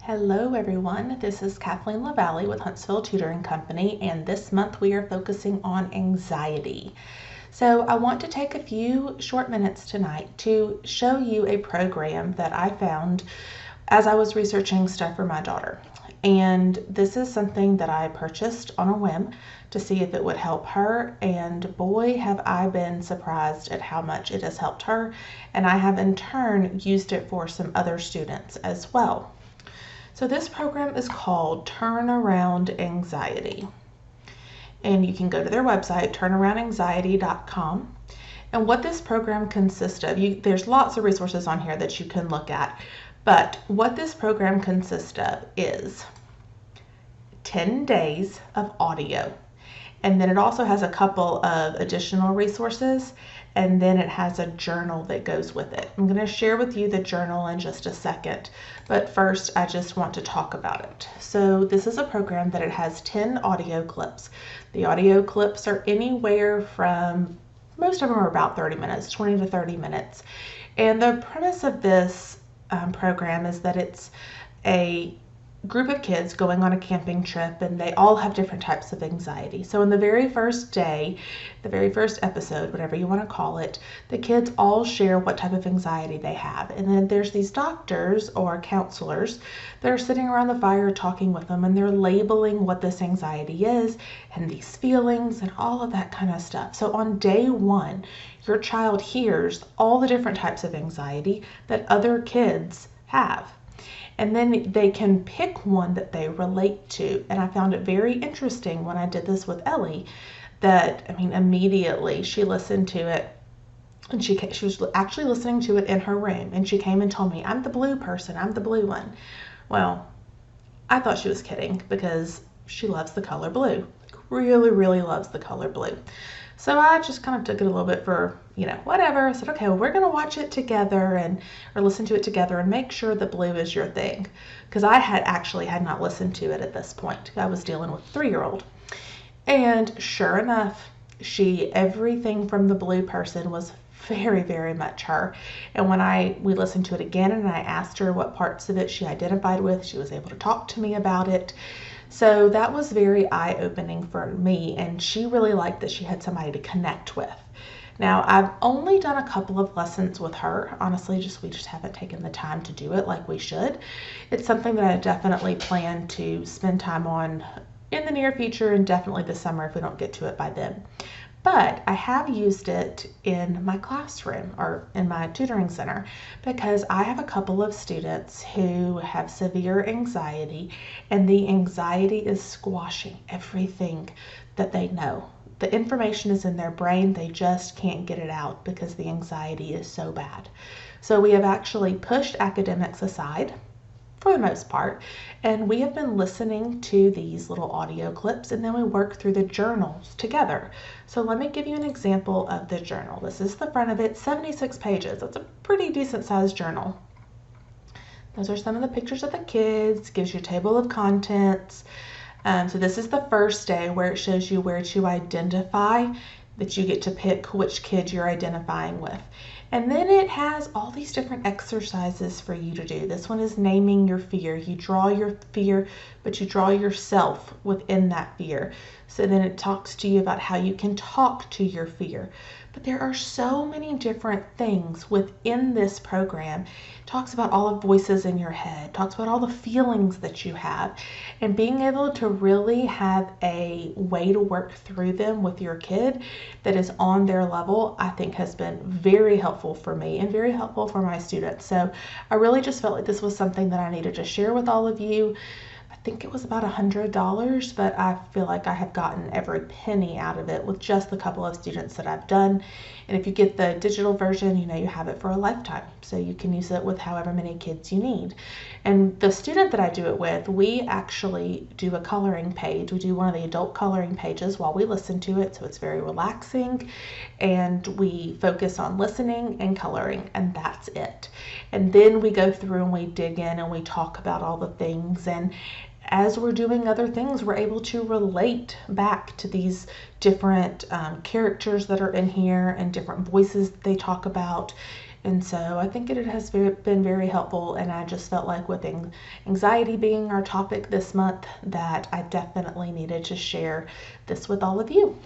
Hello everyone, this is Kathleen LaValle with Huntsville Tutoring Company, and this month we are focusing on anxiety. So I want to take a few short minutes tonight to show you a program that I found as I was researching stuff for my daughter. And this is something that I purchased on a whim to see if it would help her, and boy have I been surprised at how much it has helped her, and I have in turn used it for some other students as well. So this program is called Turnaround Anxiety, and you can go to their website, turnaroundanxiety.com. And what this program consists of, there's lots of resources on here that you can look at, but what this program consists of is 10 days of audio. And then it also has a couple of additional resources, and then it has a journal that goes with it. I'm going to share with you the journal in just a second, but first I just want to talk about it. So this is a program that it has 10 audio clips. The audio clips are anywhere from, most of them are about 30 minutes, 20 to 30 minutes. And the premise of this program is that it's a group of kids going on a camping trip, and they all have different types of anxiety. So in the very first day, the very first episode, whatever you want to call it, the kids all share what type of anxiety they have. And then there's these doctors or counselors that are sitting around the fire talking with them, and they're labeling what this anxiety is and these feelings and all of that kind of stuff. So on day one, your child hears all the different types of anxiety that other kids have. And then they can pick one that they relate to. And I found it very interesting when I did this with Ellie that, immediately she listened to it, and she was actually listening to it in her room, and she came and told me, I'm the blue person, I'm the blue one. Well, I thought she was kidding because she loves the color blue, really, really loves the color blue. So I just kind of took it a little bit for, whatever. I said, okay, well, we're going to watch it together or listen to it together and make sure that blue is your thing. Because I had not listened to it at this point. I was dealing with a 3-year-old. And sure enough, everything from the blue person was very, very much her. And when we listened to it again and I asked her what parts of it she identified with, she was able to talk to me about it. So that was very eye-opening for me, and she really liked that she had somebody to connect with. Now, I've only done a couple of lessons with her. Honestly, we just haven't taken the time to do it like we should. It's something that I definitely plan to spend time on in the near future, and definitely this summer if we don't get to it by then. But I have used it in my classroom or in my tutoring center because I have a couple of students who have severe anxiety, and the anxiety is squashing everything that they know. The information is in their brain, they just can't get it out because the anxiety is so bad. So we have actually pushed academics aside for the most part, and we have been listening to these little audio clips, and then we work through the journals together. So let me give you an example of the journal. This is the front of it, 76 pages. That's a pretty decent sized journal. Those are some of the pictures of the kids, gives you a table of contents. So this is the first day where it shows you where to identify, that you get to pick which kid you're identifying with. And then it has all these different exercises for you to do. This one is naming your fear. You draw your fear, but you draw yourself within that fear. So then it talks to you about how you can talk to your fear. But there are so many different things within this program. It talks about all the voices in your head, talks about all the feelings that you have, and being able to really have a way to work through them with your kid that is on their level, I think has been very helpful for me and very helpful for my students. So I really just felt like this was something that I needed to share with all of you. I think it was about $100, but I feel like I have gotten every penny out of it with just the couple of students that I've done. And if you get the digital version, you have it for a lifetime. So you can use it with however many kids you need. And the student that I do it with, we actually do a coloring page. We do one of the adult coloring pages while we listen to it. So it's very relaxing, and we focus on listening and coloring, and that's it. And then we go through and we dig in and we talk about all the things, and as we're doing other things, we're able to relate back to these different characters that are in here and different voices that they talk about. And so I think it has been very helpful, and I just felt like with anxiety being our topic this month that I definitely needed to share this with all of you.